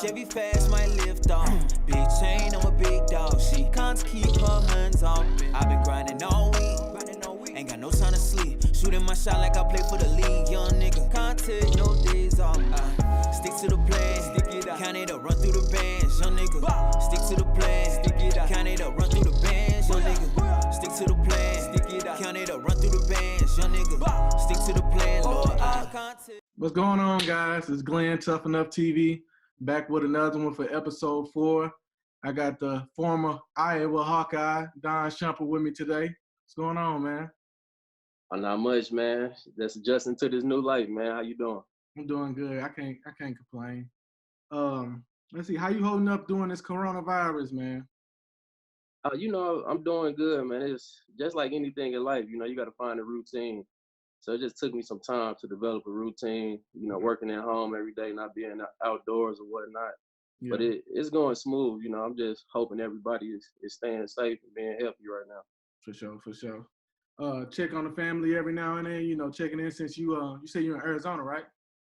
Chevy fast, might lift off. Big chain, I'm a big dog. She can't keep her hands off. I've been grinding all week. Ain't got no time to sleep. Shooting my shot like I play for the league. Young nigga, can't take no days off. Stick to the plan. Stick it up. Count it up, run through the bands. Young nigga, stick to the plan. Stick it up. Count it up, run through the bands. Young nigga, stick to the plan. Stick it up. Count it up, run through the bands. Young nigga, stick to the plan. Lord, I can't take. What's going on, guys? It's Glenn, ToughEnoughTv, back with another one for episode 4. I got the former Iowa Hawkeye, Don Shumpert, with me today. What's going on, man? Not much, man. Just adjusting to this new life, man. How you doing? I'm doing good. I can't complain. Let's see, how you holding up during this coronavirus, man? I'm doing good, man. It's just like anything in life, you got to find a routine. So it just took me some time to develop a routine, working at home every day, not being outdoors or whatnot. Yeah. But it's going smooth, I'm just hoping everybody is staying safe and being healthy right now. For sure. Check on the family every now and then, checking in since you say you're in Arizona, right?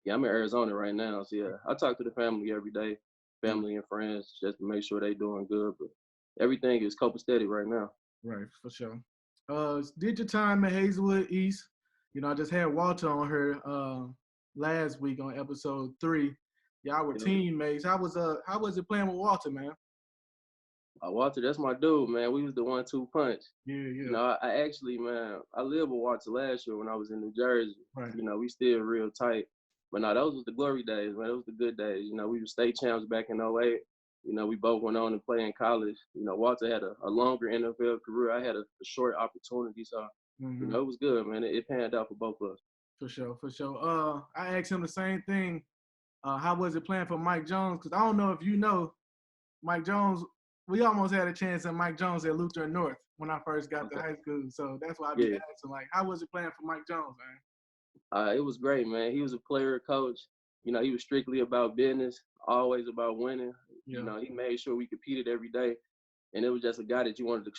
Yeah, I'm in Arizona right now. So yeah, I talk to the family every day, family and friends, just to make sure they're doing good. But everything is copacetic right now. Right, for sure. Did your time at Hazelwood East? I just had Walter on her last week on episode 3. Y'all were teammates. How was it playing with Walter, man? Walter, that's my dude, man. We was the 1-2 punch. Yeah. I actually, man, I lived with Walter last year when I was in New Jersey. Right. We still real tight. But no, those was the glory days, man. Those was the good days. We were state champs back in 08. We both went on and played in college. Walter had a longer NFL career. I had a short opportunity, so it was good, man. It panned out for both of us. For sure. I asked him the same thing. How was it playing for Mike Jones? Because I don't know if you know, Mike Jones, we almost had a chance at Mike Jones at Lutheran North when I first got to high school. So that's why I be asking, like, how was it playing for Mike Jones, man? It was great, man. He was a player coach. He was strictly about business, always about winning. Yeah. He made sure we competed every day. And it was just a guy that you wanted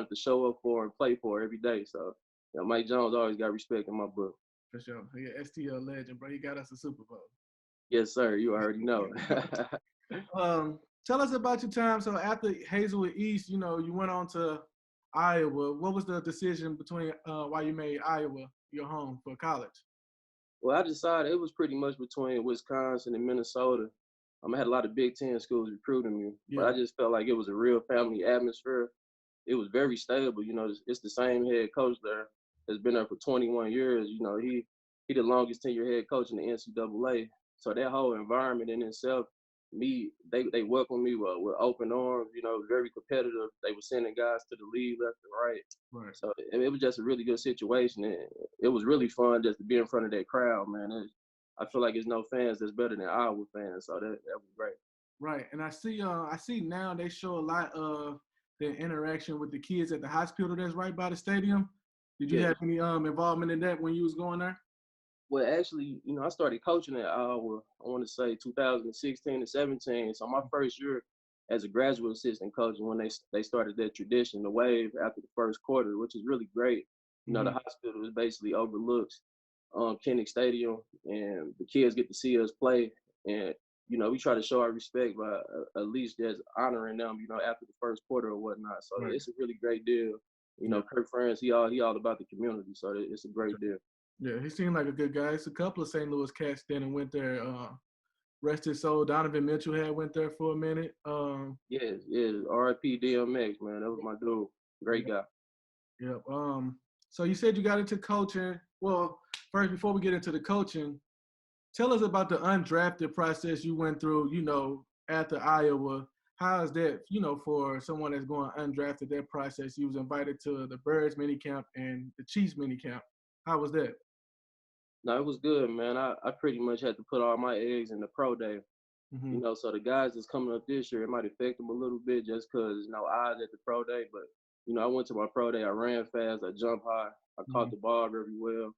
to show up for and play for every day. So, Mike Jones always got respect in my book. For sure. Yeah, STL legend, bro. He got us a Super Bowl. Yes, sir. You already know. Tell us about your time. So after Hazelwood East, you went on to Iowa. What was the decision between why you made Iowa your home for college? Well, I decided it was pretty much between Wisconsin and Minnesota. I had a lot of Big Ten schools recruiting me, but I just felt like it was a real family atmosphere. It was very stable. It's the same head coach there that's been there for 21 years. He the longest tenured head coach in the NCAA. So that whole environment in itself, they welcomed me with open arms. Very competitive. They were sending guys to the league left and right. So it was just a really good situation. It was really fun just to be in front of that crowd, man. I feel like there's no fans that's better than Iowa fans. So that was great. Right, and I see now they show a lot of the interaction with the kids at the hospital that's right by the stadium. Did you have any involvement in that when you was going there? Well, actually, I started coaching at Iowa, I want to say 2016 and 17. So my first year as a graduate assistant coach when they started that tradition, the wave after the first quarter, which is really great. The hospital is basically overlooks Kinnick Stadium, and the kids get to see us play. And, we try to show our respect by at least just honoring them, after the first quarter or whatnot. So it's a really great deal. Kirk Ferentz, he all about the community. So it's a great deal. Yeah, he seemed like a good guy. It's a couple of St. Louis cats then and went there. Rest his soul. Donovan Mitchell went there for a minute. Yes. R.I.P. DMX, man. That was my dude. Great guy. Yep. So you said you got into coaching. Well, first, before we get into the coaching, tell us about the undrafted process you went through, after Iowa. How is that, for someone that's going undrafted, that process? You was invited to the Birds minicamp and the Chiefs minicamp. How was that? No, it was good, man. I pretty much had to put all my eggs in the pro day. So the guys that's coming up this year, it might affect them a little bit just because there's no odds at the pro day. But, I went to my pro day. I ran fast. I jumped high. I caught the ball very well.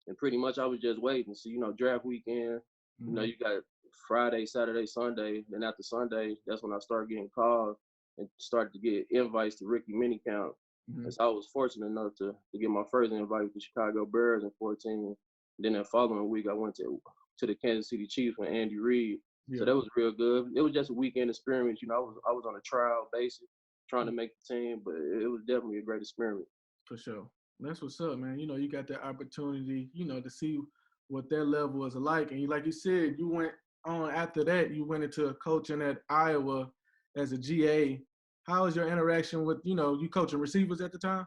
And pretty much I was just waiting. So, draft weekend, you got Friday, Saturday, Sunday. Then after Sunday, that's when I started getting called and started to get invites to rookie minicamp. And so I was fortunate enough to get my first invite to Chicago Bears in 2014. Then the following week, I went to the Kansas City Chiefs with Andy Reid. Yeah. So that was real good. It was just a weekend experience. You know, I was on a trial basis trying to make the team, but it was definitely a great experience. For sure. That's what's up, man. You know, you got that opportunity, you know, to see what their level is like. And like you said, you went on after that, you went into coaching at Iowa as a GA. How was your interaction with, you know, you coaching receivers at the time?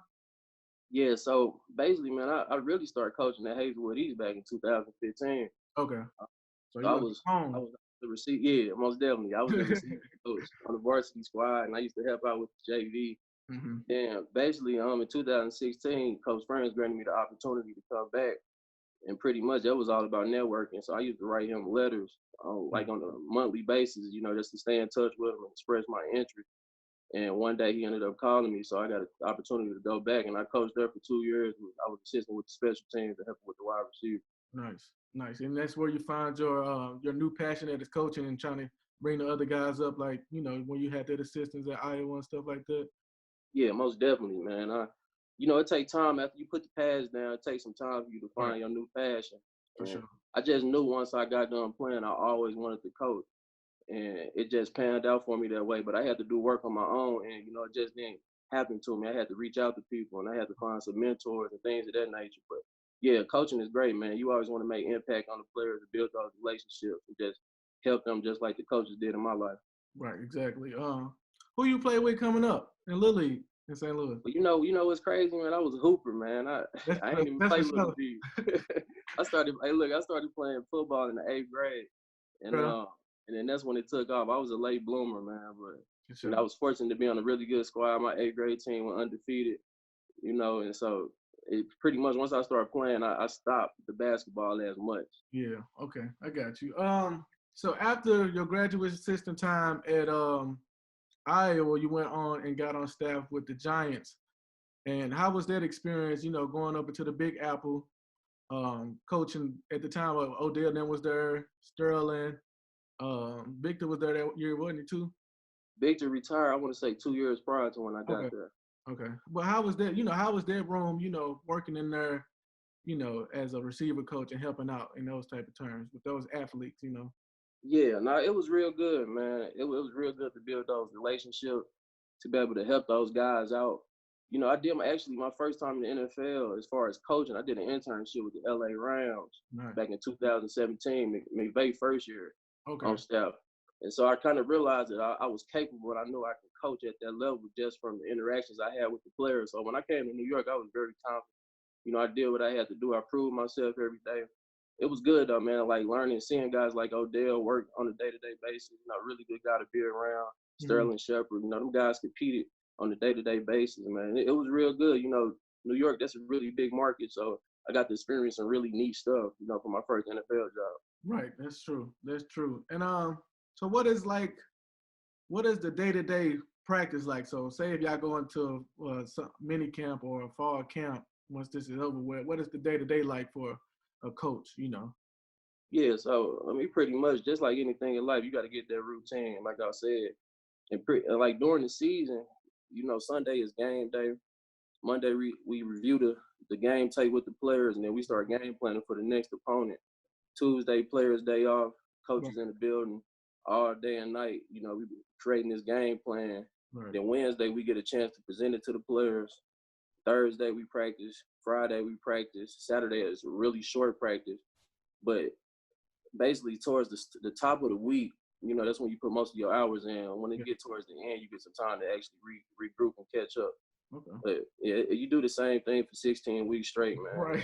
Yeah, so basically, man, I really started coaching at Hazelwood East back in 2015. Okay. So So you I went was I home. was the receiver. Yeah, most definitely. I was the receiver coach on the varsity squad, and I used to help out with the JV. Mm-hmm. And basically, in 2016, Coach Friends granted me the opportunity to come back, and pretty much that was all about networking. So I used to write him letters, like on a monthly basis, you know, just to stay in touch with him and express my interest. And one day he ended up calling me, so I got an opportunity to go back, and I coached there for 2 years. I was assistant with the special teams and helping with the wide receiver. Nice, nice. And that's where you find your new passion at is coaching and trying to bring the other guys up, like, you know, when you had that assistants at Iowa and stuff like that. Yeah, most definitely, man. You know, it takes time after you put the pads down. It takes some time for you to Right. find your new passion. For And sure. I just knew once I got done playing, I always wanted to coach, and it just panned out for me that way. But I had to do work on my own, and you know, it just didn't happen to me. I had to reach out to people, and I had to find some mentors and things of that nature. But yeah, coaching is great, man. You always want to make impact on the players and build those relationships and just help them, just like the coaches did in my life. Right, exactly. Who you play with coming up in Little League in St. Louis? But you know what's crazy, man? I was a hooper, man. I ain't even That's play for Little sure. League. I started. Hey, look, I started playing football in the 8th grade, and Yeah, then that's when it took off. I was a late bloomer, man, but for you know, sure. I was fortunate to be on a really good squad. My 8th grade team were undefeated, you know, and so it pretty much once I started playing, I stopped the basketball as much. Yeah, okay, I got you. So after your graduate assistant time at Iowa, you went on and got on staff with the Giants. And how was that experience, you know, going up into the Big Apple, coaching at the time of Odell then was there, Sterling, Victor was there that year, wasn't he too? Victor retired, I want to say 2 years prior to when I got Okay, there. okay. But how was that, you know, how was that room, you know, working in there, you know, as a receiver coach and helping out in those type of terms with those athletes, you know? Yeah, no, it was real good, man. It was real good to build those relationships, to be able to help those guys out. You know, I did actually my first time in the NFL as far as coaching. I did an internship with the LA Rams Nice. back in 2017, McVay first year Okay. on staff. And so I kind of realized that I was capable, and I knew I could coach at that level just from the interactions I had with the players. So when I came to New York, I was very confident. You know, I did what I had to do. I proved myself every day. It was good though, man. Like learning, seeing guys like Odell work on a day-to-day basis. You know, really good guy to be around. Mhm. Sterling Shepard. You know, them guys competed on a day-to-day basis, man. It was real good. You know, New York, that's a really big market, so I got to experience some really neat stuff. You know, for my first NFL job. Right, that's true. That's true. And so what is the day-to-day practice like? So say if y'all go into some mini camp or a fall camp once this is over with, what is the day-to-day like for a coach, you know? Yeah, so I mean, pretty much just like anything in life, you got to get that routine. Like I said, and like during the season, you know, Sunday is game day. Monday we review the game tape with the players, and then we start game planning for the next opponent. Tuesday, players' day off, Right, coaches in the building all day and night. You know, we be creating this game plan. right, Then Wednesday we get a chance to present it to the players. Thursday we practice. Friday we practice. Saturday is a really short practice, but basically towards the top of the week, you know, that's when you put most of your hours in. When it yeah, get towards the end, you get some time to actually regroup and catch up. okay. But yeah, you do the same thing for 16 weeks straight, man.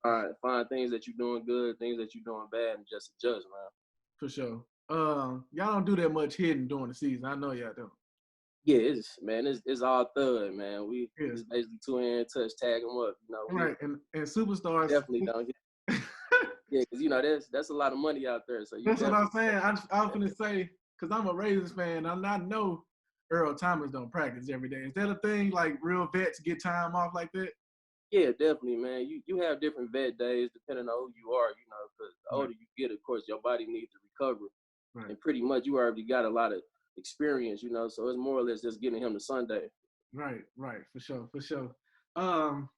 Right, Find things that you're doing good, things that you're doing bad, and just adjust, man. for sure. Y'all don't do that much hitting during the season. I know y'all don't. Yeah, it's all thud, man. We Yeah, just basically two-hand touch, tag them up. You know, we right. And superstars. definitely don't get. Yeah, because you know that's a lot of money out there, so you That's what I'm definitely. saying. I was finna say, because I'm a Raiders fan, and I know Earl Thomas don't practice every day. Is that a thing? Like real vets get time off like that? Yeah, definitely, man. You have different vet days depending on who you are, you know, because the Right, older you get, of course, your body needs to recover. right, And pretty much you already got a lot of experience, you know, so it's more or less just getting him to Sunday. right, right. For sure, for sure. Um,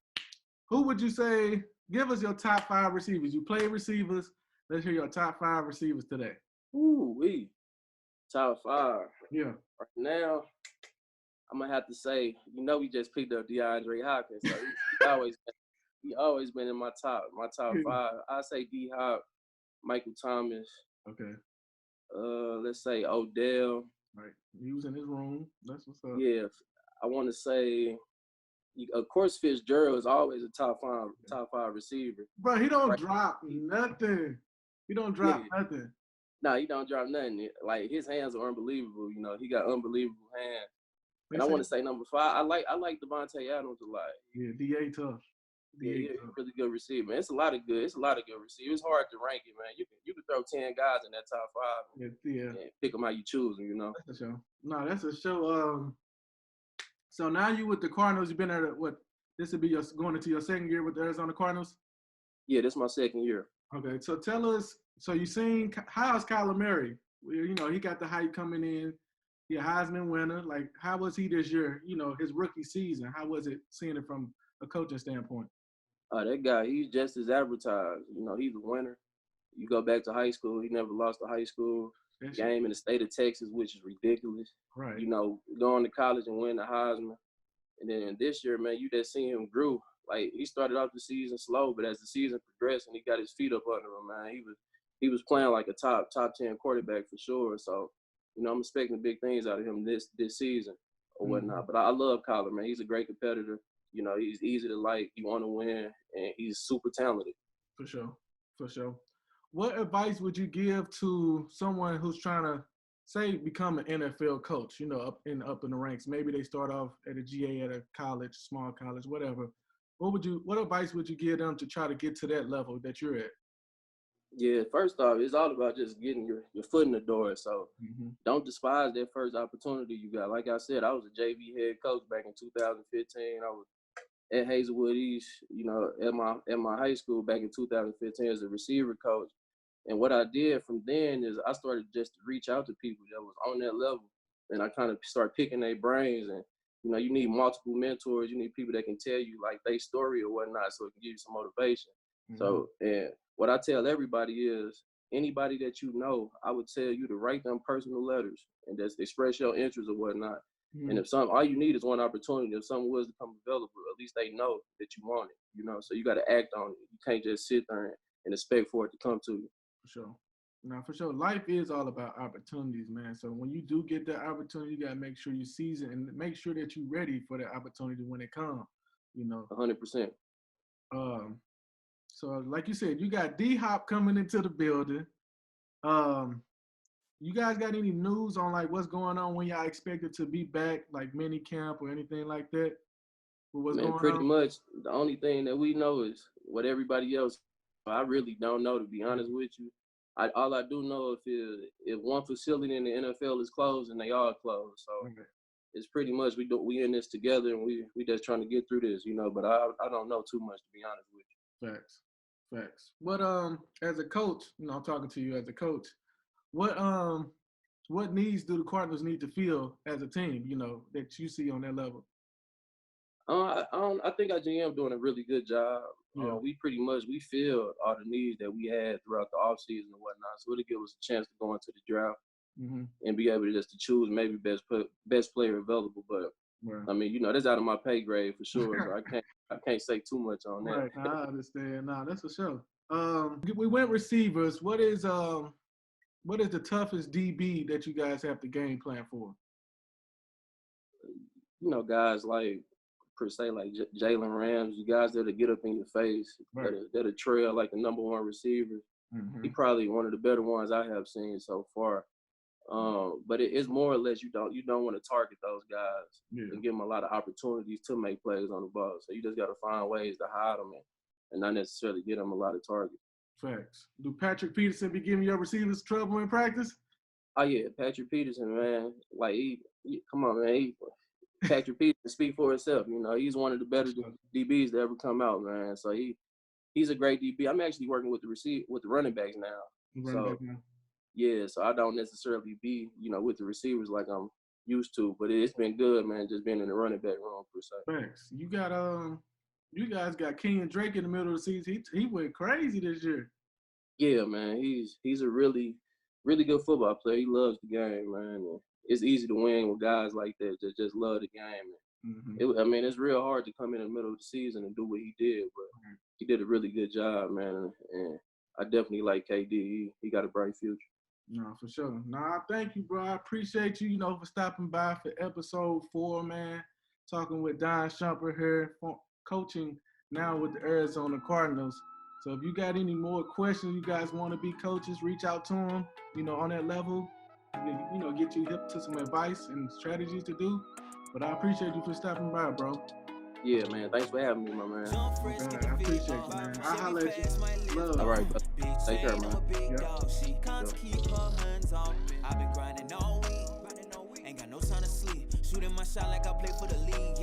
who would you say? Give us your top 5 receivers. You play receivers. Let's hear your top 5 receivers today. Ooh-wee. Top 5. Yeah. Right now, I'm gonna have to say, we just picked up DeAndre Hopkins, so he always been in my top Yeah. 5. I say D Hop, Michael Thomas, Okay. let's say Odell. Right. He was in his room. That's what's up. Yeah, I want to say, of course, Fitzgerald is always a top five receiver. Bro, he don't Right? drop nothing. He don't Yeah. drop nothing. No, he don't drop nothing. Like his hands are unbelievable. He got unbelievable hands. They And I say- want to say number 5. I like Devontae Adams a lot. Yeah, DA tough. Yeah, DA he's a tough. really good receiver, man. It's a lot of good receivers. It's hard to rank it, man. You can throw 10 guys in that top 5 Yeah. and pick them how you choose them. That's a show. No, that's a show. So now you with the Cardinals. You've been there. What? This would be going into your second year with the Arizona Cardinals. Yeah, this is my second year. Okay, so tell us. So you seen how's Kyler Murray? Well, he got the hype coming in. He a Heisman winner. Like, how was he this year? His rookie season. How was it seeing it from a coaching standpoint? That guy, he's just as advertised. He's a winner. You go back to high school, he never lost a high school game in the state of Texas, which is ridiculous. Right. Going to college and win the Heisman. And then this year, man, you just seen him grew. Like, he started off the season slow, but as the season progressed and he got his feet up under him, man, he was playing like a top 10 quarterback for sure. So, I'm expecting big things out of him this season or whatnot. But I love Kyler, man. He's a great competitor. He's easy to like. He want to win, and he's super talented. For sure. What advice would you give to someone who's trying to, say, become an NFL coach? Up in the ranks. Maybe they start off at a GA at a college, small college, whatever. What advice would you give them to try to get to that level that you're at? Yeah, first off, it's all about just getting your foot in the door. So don't despise that first opportunity you got. Like I said, I was a JV head coach back in 2015. I was at Hazelwood East, at my high school back in 2015 as a receiver coach. And what I did from then is I started just to reach out to people that was on that level. And I kind of started picking their brains. And, you need multiple mentors. You need people that can tell you, like, their story or whatnot so it can give you some motivation. So, and what I tell everybody is, anybody that I would tell you to write them personal letters and just express your interest or whatnot. And if all you need is one opportunity, if something was to come available, at least they know that you want it, so you got to act on it. You can't just sit there and expect for it to come to you. For sure. Now, for sure, life is all about opportunities, man. So when you do get that opportunity, you got to make sure you seize it and make sure that you're ready for that opportunity when it comes, 100%. So like you said, you got D-Hop coming into the building. You guys got any news on like what's going on when y'all expected to be back, like mini camp or anything like that? Man, pretty much the only thing that we know is what everybody else. I really don't know, to be honest with you. All I do know if one facility in the NFL is closed, and they all closed. So it's pretty much we in this together, and we just trying to get through this, But I don't know too much, to be honest with you. Facts. What as a coach, I'm talking to you as a coach. What needs do the Cardinals need to fill as a team, that you see on that level? I think our GM doing a really good job. Yeah. We filled all the needs that we had throughout the offseason and whatnot. So it'll give us a chance to go into the draft and be able to choose maybe best player available. But I mean, that's out of my pay grade for sure. So I can't say too much on that. Right, I understand. Nah, that's for sure. We went receivers. What is the toughest DB that you guys have to game plan for? Guys like per se like Jalen Ramsey, guys that'll get up in your face, that'll trail like the number one receiver. He probably one of the better ones I have seen so far. But it's more or less you don't want to target those guys and give them a lot of opportunities to make plays on the ball. So you just got to find ways to hide them and not necessarily get them a lot of targets. Facts. Do Patrick Peterson be giving your receivers trouble in practice? Oh yeah, Patrick Peterson, man. Like come on, man. Patrick Peterson speak for himself. He's one of the better DBs to ever come out, man. So he's a great DB. I'm actually working with the running backs now. Yeah, so I don't necessarily be, with the receivers like I'm used to, but it's been good, man, just being in the running back room per se. Thanks. You guys got Kenyon Drake in the middle of the season. He went crazy this year. Yeah, man, he's a really really good football player. He loves the game, man. And it's easy to win with guys like that that just love the game. I mean, it's real hard to come in the middle of the season and do what he did, but he did a really good job, man. And I definitely like KD. He got a bright future. No, for sure. I thank you, bro. I appreciate you, for stopping by for episode 4, man. Talking with Don Shumpert here, coaching now with the Arizona Cardinals. So if you got any more questions, you guys want to be coaches, reach out to him, on that level, get you hip to some advice and strategies to do. But I appreciate you for stopping by, bro. Yeah, man. Thanks for having me, my man. Okay, I appreciate you, man. I'll holler at you. Love. All right, bud. Take care, man. I've been grinding all week. Ain't got no time to sleep. Shooting my shot like I play for the league.